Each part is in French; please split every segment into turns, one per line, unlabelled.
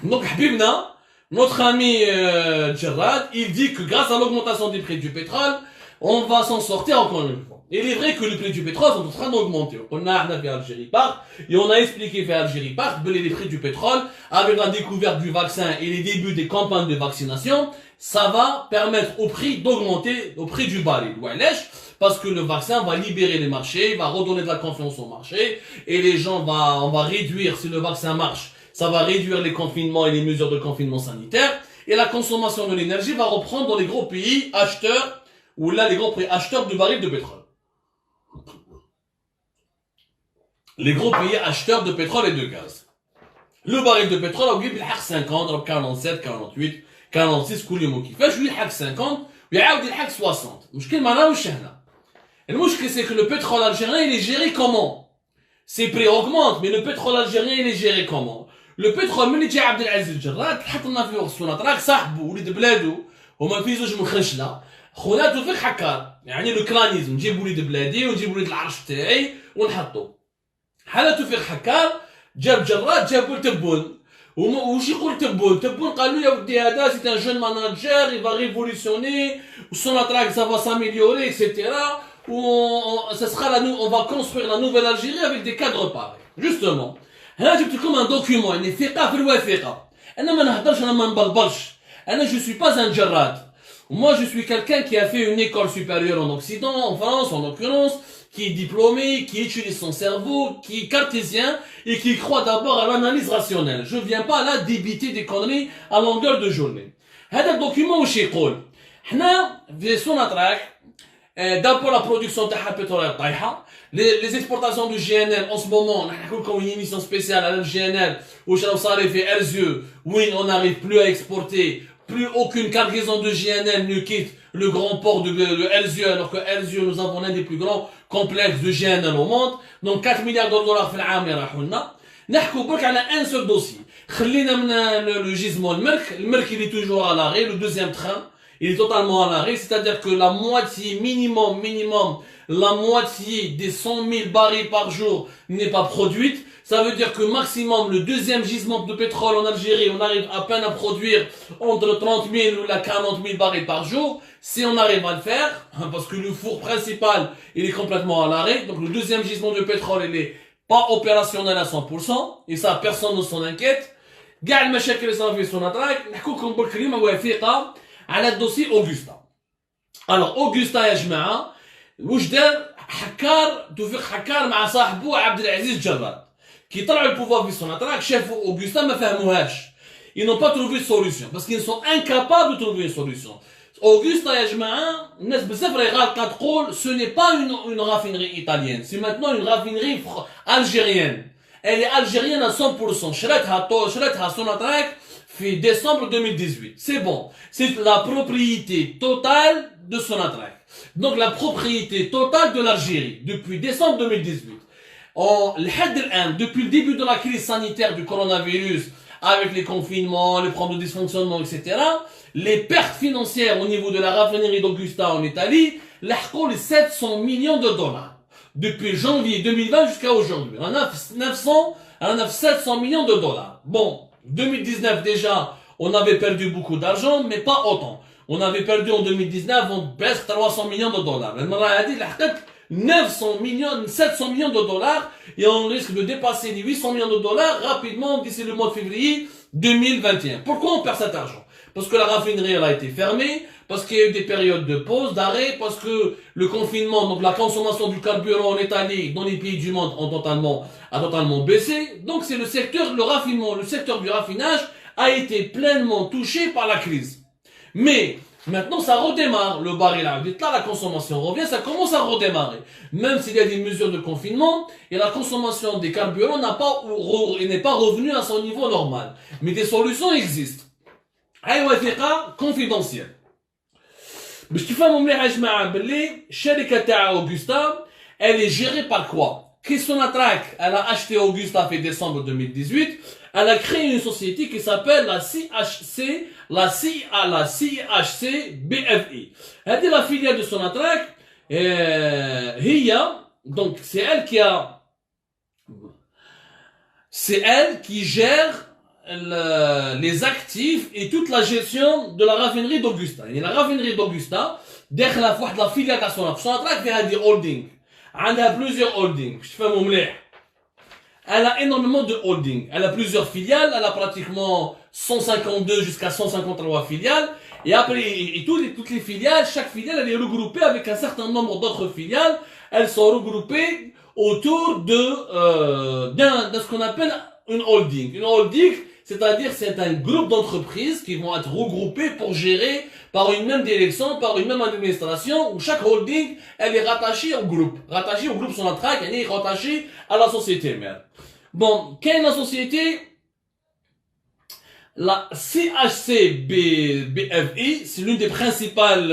Donc, Habibna, notre ami Gerard, il dit que grâce à l'augmentation des prix du pétrole, on va s'en sortir encore une fois. Il est vrai que le prix du pétrole est en train d'augmenter. On a fait Algérie Park, et on a expliqué fait Algérie Park, les prix du pétrole, avec la découverte du vaccin et les débuts des campagnes de vaccination, ça va permettre au prix d'augmenter, au prix du baril. Parce que le vaccin va libérer les marchés, va redonner de la confiance au marché, et les gens on va réduire, si le vaccin marche, ça va réduire les confinements et les mesures de confinement sanitaire, et la consommation de l'énergie va reprendre dans les gros pays acheteurs, ou là les gros pays acheteurs de barils de pétrole. Les gros pays acheteurs de pétrole et de gaz. Le baril de pétrole a oublié 50, 47, 48, 46 كل يوم كيفاش ويلحق 50 ويعاود يلحق 60. المشكل معنا واش هنا؟ المشكل c'est que le pétrole algérien il est géré comment? Ses prix augmentent mais le pétrole algérien il est géré comment? Le pétrole ملي جا عبد العزيز الجراد حط لنا فيه السونات راك صاحبه وليد بلادو هما في زوج من خشله خونا توفيق حكار يعني لو كلانيزم نجيب وليد بلادي ونجيب وليد العرش تاعي ونحطو حاله توفيق حكار جاب جراد جاب ولد تبون وش يقول تبون قال له يا ودي هذا سي ان جون ماناجر il va révolutionner son attraque ça va s'améliorer etc ça sera on va construire la nouvelle Algérie avec des cadres pareils justement هنا جبت لكم un document يعني ثقه في الوثيقه انا ما نهضرش انا ما نبلبلش انا je suis pas un جراد moi je suis quelqu'un qui a fait une école supérieure en Occident en France en l'occurrence qui est diplômé, qui utilise son cerveau, qui est cartésien et qui croit d'abord à l'analyse rationnelle. Je viens pas là débiter des conneries à longueur de journée. هذا الدوكيومون واش يقول؟ حنا في سوناتراك d'abord la production تاعها pétrolière طايحه les exportations du GNL en ce moment نحكي لكم une émission spéciale على الGNL واش راهو صاري في Erzieux وين on n'arrive plus à exporter plus aucune cargaison de GNL ne quitte le grand port de Erzieux alors que Erzieux nous avons l'un des plus grands complexes de GNL au monde donc 4 milliards de dollars في العام يراحوا لنا نحكوا برك على un seul dossier خلينا من le gisement المرك il est toujours à l'arrêt le deuxième train il est totalement à l'arrêt c'est-à-dire que la moitié minimum la moitié des 100 000 barils par jour n'est pas produite. Ça veut dire que maximum le deuxième gisement de pétrole en Algérie, on arrive à peine à produire entre 30 000 ou 40 000 barils par jour. Si on arrive à le faire, parce que le four principal, il est complètement à l'arrêt. Donc le deuxième gisement de pétrole, il n'est pas opérationnel à 100%. Et ça, personne ne s'en inquiète. كاع المشاكل اللي صار في سوناتراك نحكوا لكم برك اليوم وثيقه على الدوسي اوغستا. Alors اوغستا يا جماعه واش دار حكار توفيق حكار مع صاحبه عبد العزيز جراد كي طلعوا البوفوار في سوناتراك شافوا اوغستا ما فهموهاش ils n'ont pas trouvé de solution parce qu'ils sont incapables de trouver une solution. اوغستا يا جماعه الناس بزاف راهي غالطه تقول ce n'est pas une raffinerie italienne c'est maintenant une raffinerie algérienne. Elle est algérienne à 100%. شريتها سوناتراك في décembre 2018. C'est bon. C'est la propriété totale de Sonatrach. Donc la propriété totale de l'Algérie depuis décembre 2018. Depuis le début de la crise sanitaire du coronavirus, avec les confinements, les problèmes de dysfonctionnement, etc., les pertes financières au niveau de la raffinerie d'Augusta en Italie, les 700 millions de dollars. Depuis janvier 2020 jusqu'à aujourd'hui. On a 700 millions de dollars. Bon, 2019 déjà, on avait perdu beaucoup d'argent, mais pas autant. On avait perdu en 2019 presque 300 millions de dollars. المرة هذه لحقت 700 millions de dollars et on risque de dépasser les 800 millions de dollars rapidement d'ici le mois de février 2021. Pourquoi on perd cet argent? Parce que la raffinerie elle a été fermée, parce qu'il y a eu des périodes de pause, d'arrêt, parce que le confinement, donc la consommation du carburant en Italie, dans les pays du monde, a totalement baissé. Donc c'est le secteur du raffinage a été pleinement touché par la crise. Mais maintenant ça redémarre, le baril là, la consommation revient, ça commence à redémarrer. Même s'il y a des mesures de confinement, et la consommation des carburants n'est pas revenue à son niveau normal. Mais des solutions existent. أيوة ثقة confidentielle. باش تفهموا مليح يا جماعة باللي الشركة تاع أوغستا elle est gérée par quoi? Sonatrach elle a acheté Augusta en décembre 2018, elle a créé une société qui s'appelle la CHC BFI. هذه la filiale de Sonatrach هي donc c'est elle qui gère les actifs et toute la gestion de la raffinerie d'Augusta. Et la raffinerie d'Augusta, داخله في واحد لا فيليال تاع سوناتراك. سوناتراك فيها دي هولدينغ. عندها plusieurs holdings. باش تفهموا مليح. Elle a énormément de holdings. Elle a plusieurs filiales. Elle a pratiquement 152 jusqu'à 153 filiales. Et après, toutes les filiales, chaque filiale, elle est regroupée avec un certain nombre d'autres filiales. Elles sont regroupées autour de ce qu'on appelle une holding. Une holding, c'est-à-dire c'est un groupe d'entreprises qui vont être regroupées pour gérer par une même direction, par une même administration, où chaque holding, elle est rattachée au groupe. Rattachée au groupe Sonatrach, elle est rattachée à la société mère. Bon, quelle est la société? La CHC-BFI, c'est l'une des principales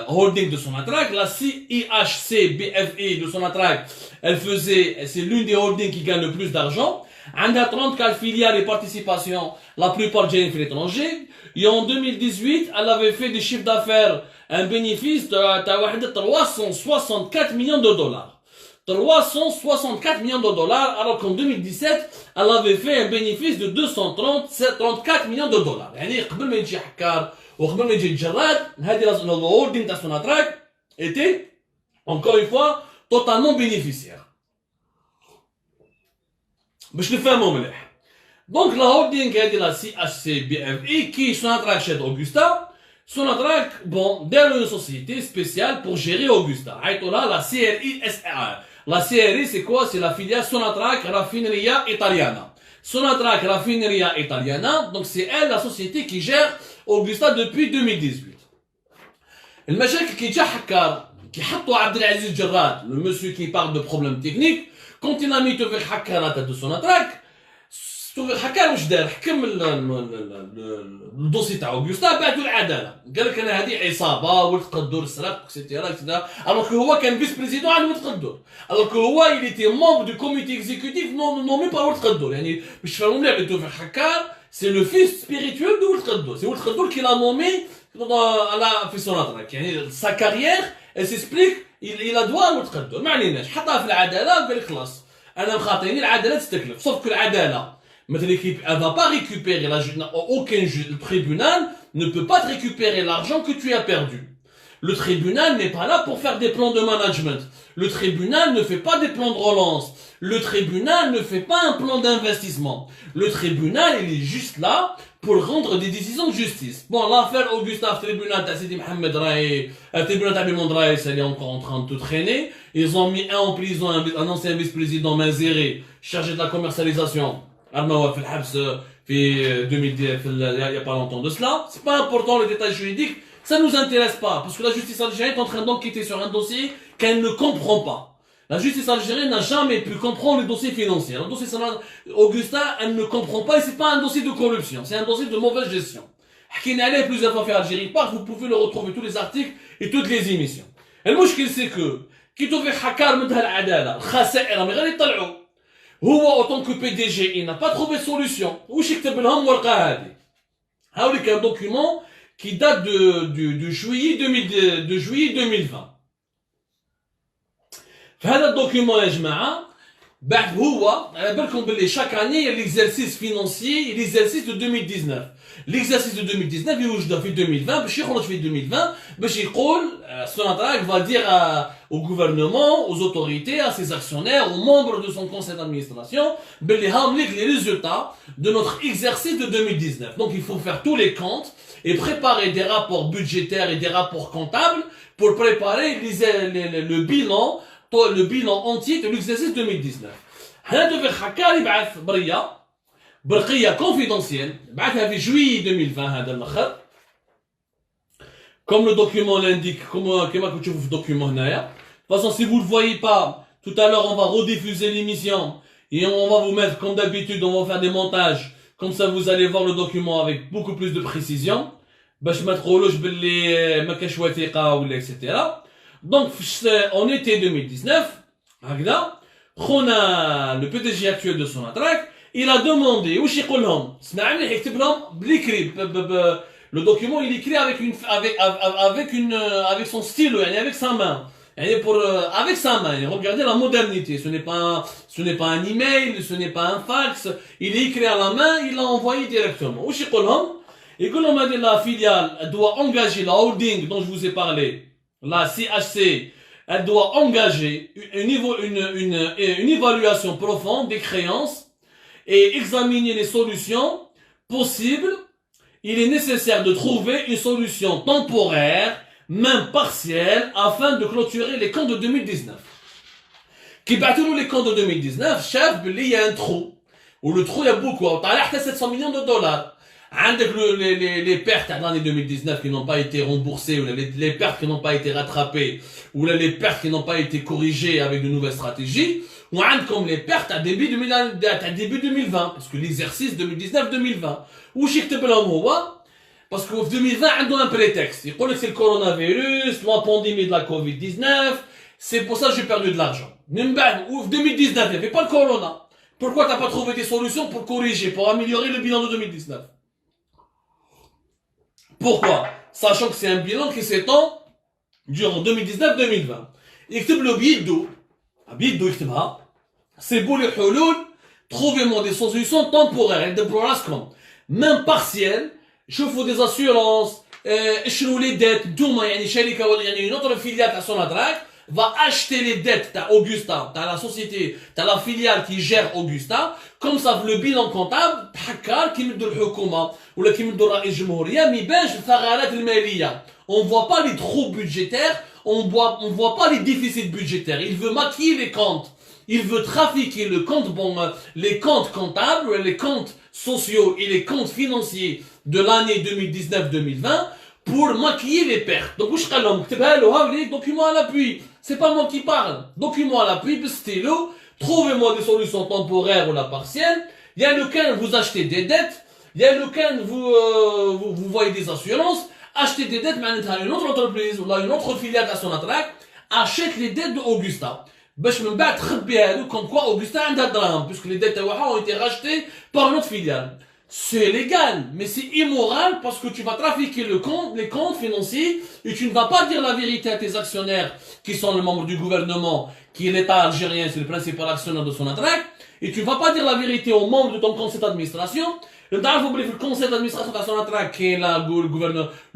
holdings de Sonatrach. La CIHC-BFI de Sonatrach, c'est l'une des holdings qui gagne le plus d'argent. Elle a 34 filiales et participations, la plupart viennent de l'étranger. Et en 2018, elle avait fait des chiffres d'affaires, un bénéfice de 364 millions de dollars. 364 millions de dollars, alors qu'en 2017, elle avait fait un bénéfice de 234 millions de dollars. يعني قبل ما يجي حكار وقبل ما يجي الجراد, هذه الهولدينغ تاع سوناتراك était, encore une fois, totalement bénéficiaire. باش نفهموا مليح. Donc la holding هذه la CHC-BFI qui Sonatrach chez Augusta. Sonatrach, bon, داروا une société spéciale pour gérer Augusta. عيطوا لها la CRI-SA. La CRI, c'est quoi? C'est la filiale Sonatrach Raffineria Italiana. Sonatrach Raffineria Italiana, donc c'est elle, la société qui gère Augusta depuis 2018. المشاكل كي جا حكار كي حطوا عبد العزيز جراد, le monsieur qui parle de problèmes techniques, quand il a mis توفيق حكار à la tête de Sonatrach, توفيق حكار واش دار؟ حكم الدوسي تاع اوغوستا بعدو العداله. قال لك انا هذه عصابه ولد قدور سرق اكسيتيرا اكسيتيرا. الوغ كو هو كان فيس بريزيدون على ولد قدور. الوغ كو هو il était membre du comité exécutif nommé par ولد قدور. يعني باش تفهموا مليح توفيق حكار c'est le fils spirituel de ولد قدور. C'est ولد قدور qui l'a nommé في Sonatrach. يعني sa carrière elle s'explique il a droit à ولد قدور. ما عليناش, حطها في العداله وقال لك خلاص انا مخاطيني العداله تستكلف. صوف العداله mais l'équipe, elle va pas récupérer aucun le tribunal ne peut pas te récupérer l'argent que tu as perdu. Le tribunal n'est pas là pour faire des plans de management. Le tribunal ne fait pas des plans de relance. Le tribunal ne fait pas un plan d'investissement. Le tribunal, il est juste là pour rendre des décisions de justice. Bon, l'affaire Augusta, tribunal Sidi Mohamed Raï, tribunal Abimond Raï, ça est encore en train de te traîner. Ils ont mis un en prison, un ancien vice-président Manzéré, chargé de la commercialisation. Arnaoua fait le habs في 2010 il y a pas longtemps de cela. C'est pas important les détails juridiques, ça nous intéresse pas parce que la justice algérienne est en train d'enquêter sur un dossier qu'elle ne comprend pas. La justice algérienne n'a jamais pu comprendre les dossiers financiers. Le dossier Augusta, elle ne comprend pas et c'est pas un dossier de corruption, c'est un dossier de mauvaise gestion. حكينا عليه plusieurs fois في Algérie Park, vous pouvez le retrouver tous les articles et toutes les émissions. المشكل c'est que كي توفيق حكار من العداله الخسائر من غير يطلعوا. هو autant que PDG, il n'a pas trouvé de solution. واش يكتب لهم ورقه هذه؟ هاوليك un document qui date de juillet 2020. في هذا الدوكيومون يا جماعه بعد هو على بالكم باللي chaque année l'exercice financier l'exercice de 2019. L'exercice de 2019 يوجد في 2020 باش يخرج في 2020 باش يقول Sonatrach va dire au gouvernement, aux autorités, à ses actionnaires, aux membres de son conseil d'administration, les résultats de notre exercice de 2019. Donc il faut faire tous les comptes et préparer des rapports budgétaires et des rapports comptables pour préparer le bilan entier de l'exercice 2019. هذا توفيق حكار يبعث برقيه confidentielle بعثها في juillet 2020 هذا الاخر. Comme le document l'indique, comme كما كتشوفوا في الدوكيومون هنايا. De toute façon, si vous ne le voyez pas, tout à l'heure on va rediffuser l'émission et on va vous mettre comme d'habitude, on va faire des montages. Comme ça vous allez voir le document avec beaucoup plus de précision. باش ما تقولوش باللي ما كاش وثيقه ولا etc. Donc en été 2019, هكذا خونا le PDG actuel de Sonatrach, il a demandé واش يقول لهم اسمع مليح يكتب لهم بالكري le document il écrit avec son stylo يعني avec sa main avec sa main, regardez la modernité, ce n'est pas un email, ce n'est pas un fax, il est écrit à la main, il l'a envoyé directement. Ou chez Colomb, et Colomb a dit la filiale doit engager la holding dont je vous ai parlé, la CHC, elle doit engager une évaluation profonde des créances et examiner les solutions possibles. Il est nécessaire de trouver une solution temporaire, même partielle, afin de clôturer les comptes de 2019. Qui battent les comptes de 2019, chef, il y a un trou. Où le trou, il y a beaucoup. On a 700 millions de dollars. Les pertes de l'année 2019 qui n'ont pas été remboursées, ou les pertes qui n'ont pas été rattrapées, ou les pertes qui n'ont pas été corrigées avec de nouvelles stratégies, ou comme les pertes à début 2020, parce que l'exercice 2019-2020. Ou parce qu'en 2020, on a un prétexte. Il dit que c'est le coronavirus, la pandémie de la Covid-19, c'est pour ça que j'ai perdu de l'argent. Ou 2019, il n'y avait pas le corona. Pourquoi tu n'as pas trouvé des solutions pour corriger, pour améliorer le bilan de 2019? Pourquoi? Sachant que c'est un bilan qui s'étend durant 2019-2020. يكتب له بيدو يكتبها. C'est beau les حلول, trouvez-moi des solutions temporaires, de brascom, même partielles, je faut des assurances, اشروا les dettes, دوما يعني شركة ولا يعني une autre filiale à Sonatrach va acheter les dettes à Augusta, à la société, à la filiale qui gère Augusta, comme ça le bilan comptable تحكر كي يمدوا الحكومة ولا كي يمدوا الرئيس الجمهورية ما يبانش الثغرات المالية. On voit pas les trous budgétaires, on voit pas les déficits budgétaires. Il veut maquiller les comptes. Il veut trafiquer les comptes comptables, les comptes sociaux et les comptes financiers de l'année 2019-2020 pour maquiller les pertes. Donc, je vais documents à l'appui. C'est pas moi qui parle. Documents à l'appui, stylo, trouvez-moi des solutions temporaires ou la partielle. Il y a lequel vous achetez des dettes, il y a lequel vous voyez des assurances, achetez des dettes, mais une autre entreprise ou là une autre filiale à Sonatrach achète les dettes de Augusta. باش من بعد تخبيها له comme quoi Augusta عندها دراهم puisque les dettes ont été rachetées par notre filiale. C'est légal, mais c'est immoral parce que tu vas trafiquer les comptes financiers et tu ne vas pas dire la vérité à tes actionnaires qui sont les membres du gouvernement, qui est l'État algérien, c'est le principal actionnaire de Sonatrach, et tu ne vas pas dire la vérité aux membres de ton conseil d'administration. Le conseil d'administration de Sonatrach qui est le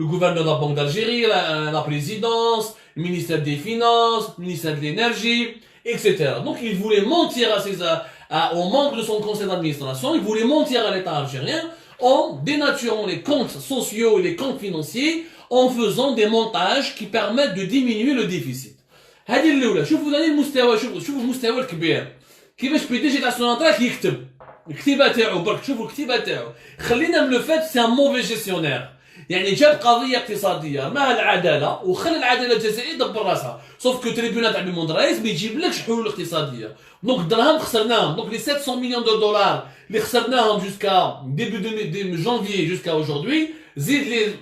gouverneur de la Banque d'Algérie, la présidence, le ministère des Finances, le ministère de l'Énergie, etc. Donc il voulait mentir aux membres de son conseil d'administration, il voulait mentir à l'État algérien en dénaturant les comptes sociaux et les comptes financiers en faisant des montages qui permettent de diminuer le déficit. هذه الأولى. شوفوا ثاني المستوى، شوفوا المستوى الكبير. كيفاش بي دي جي تاع سوناطراك يكتب الكتيبة تاعو برك، شوفوا الكتيبة تاعو. خلينا من لو فات سي ان موفي جيستيونير. يعني جاب قضيه اقتصاديه مع العداله وخلى العداله الجزائريه تدبر راسها، سوف كو تريبيونال تاع الموندرايز ما يجيبلكش حلول اقتصاديه. دونك الدرهم خسرناهم، دونك لي 700 millions de dollars اللي خسرناهم jusqu'à début janvier jusqu'à aujourd'hui، زيد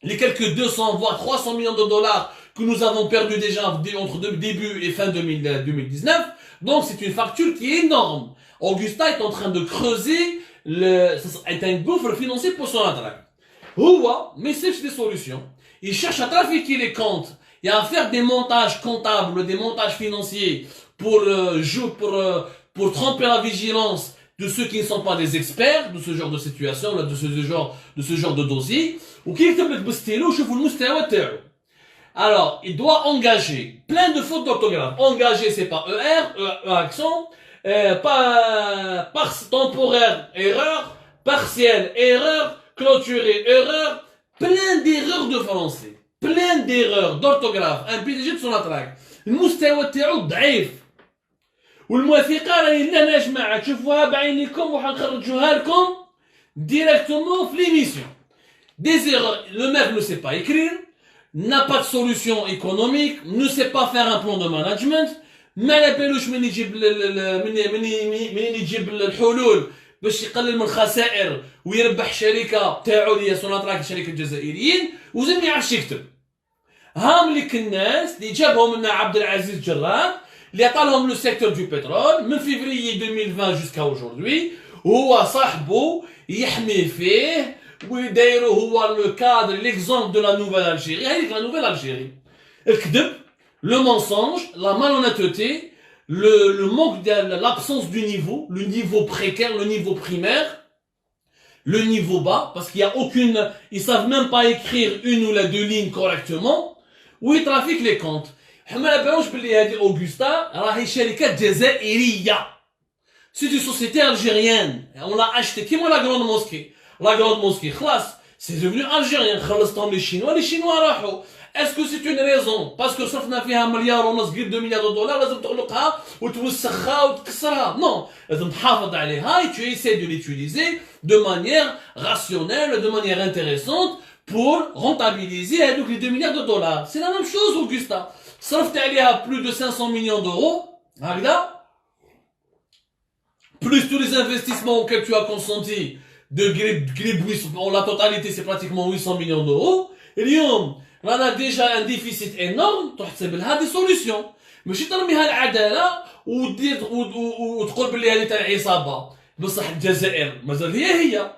les quelques 200 voire 300 millions de dollars que nous avons perdu déjà entre début et fin 2019. Donc c'est une facture qui est énorme. Augusta est en train de creuser est un gouffre financier pour son attaque. Mais c'est des solutions. Il cherche à trafiquer les comptes et à faire des montages comptables, des montages financiers pour tromper la vigilance de ceux qui ne sont pas des experts de ce genre de situation, de ce genre de dossier. Ou qui est le stylo, je vous le. Alors, il doit engager plein de fautes d'orthographe. Engager, c'est pas ER, accent, pas temporaire, erreur, partielle, erreur, clôturé, erreur, plein d'erreurs de français, plein d'erreurs d'orthographe, un PDG de son attaque. المستوى تاعو ضعيف. والموثقة راني لا نجمعها تشوفوها بعينيكم وحنخرجوها لكم directement في l'émission. Des erreurs, le mec ne sait pas écrire, n'a pas de solution économique, ne sait pas faire un plan de management, ما لا بالوش من يجيب الحلول باش يقلل من الخسائر ويربح شركه تاعو اللي هي سوناطراك الشركه الجزائريين وزاد ما يعرفش يكتب. هامليك الناس اللي جابهم لنا عبد العزيز جرار اللي عطالهم لو سيكتور دو بترول من فيفري 2020 jusqu'à aujourd'hui، وهو صاحبه يحمي فيه ويدايرو هو لو كادر ليكزومبل دو لا نوفيل الجيري. هذيك لا نوفيل الجيري الكذب، le mensonge, la malhonnêteté, le manque l'absence du niveau, le niveau précaire, le niveau primaire, le niveau bas, parce qu'il y a aucune, ils savent même pas écrire une ou les deux lignes correctement, ou ils trafiquent les comptes. حنا بالوش باللي هذه اوغوستا راهي شركه جزائريه. C'est une société algérienne. On l'a acheté. Qui moi la grande mosquée? La grande mosquée, خلاص, c'est devenu algérien. خلصتهم les Chinois راحوا. Est-ce que c'est une raison? Parce que صرفنا فيها مليار ونص قريب 2 مليار دولار لازم تغلقها وتوسخها وتكسرها. Non, لازم تحافظ عليها et tu essaies de l'utiliser de manière rationnelle, de manière intéressante pour rentabiliser donc les 2 milliards de dollars. C'est la même chose, Augusta. صرفت عليها plus de 500 millions d'euros. هكذا. Plus tous les investissements auxquels tu as consenti de Gribouis, la totalité c'est pratiquement 800 millions d'euros. اليوم رانا déjà un déficit énorme, تحسب لها des solutions. ماشي ترميها العدالة وتقول باللي هذه تاع العصابة. بصح الجزائر مازال هي.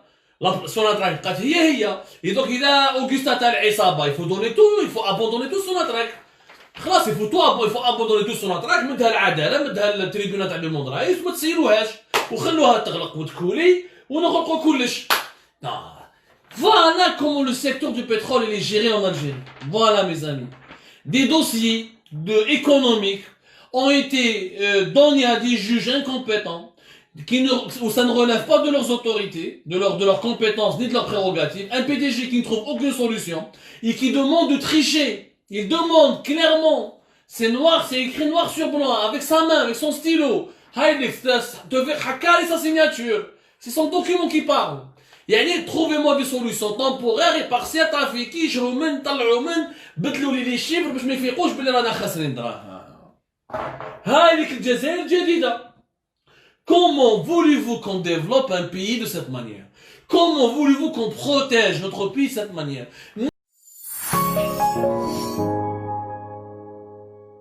سوناتراك بقات هي. Et donc إذا أوغستا تاع العصابة il faut abandonner tout سوناتراك. خلاص il faut abandonner tout سوناتراك مدها العدالة مدها التريبيونال تاع الموند رايس وما تسيروهاش. وخلوها تغلق وتكولي ونغلقوا كلش. Voilà comment le secteur du pétrole est géré en Algérie. Voilà mes amis. Des dossiers économiques ont été donnés à des juges incompétents où ça ne relève pas de leurs autorités, de leurs compétences ni de leurs prérogatives. Un PDG qui ne trouve aucune solution et qui demande de tricher. Il demande clairement, c'est noir, c'est écrit noir sur blanc, avec sa main, avec son stylo. devait hacker sa signature. C'est son document qui parle. يعني trouvez-moi des solutions temporaires et partielles trafiquي يشرو من طلعوا من بدلوا لي لي شيفر باش ما يفيقوش بلي رانا خاسرين دراهم. هاي الجزائر الجديدة. Comment voulez-vous qu'on développe un pays de cette manière? Comment voulez-vous qu'on protège notre pays de cette manière?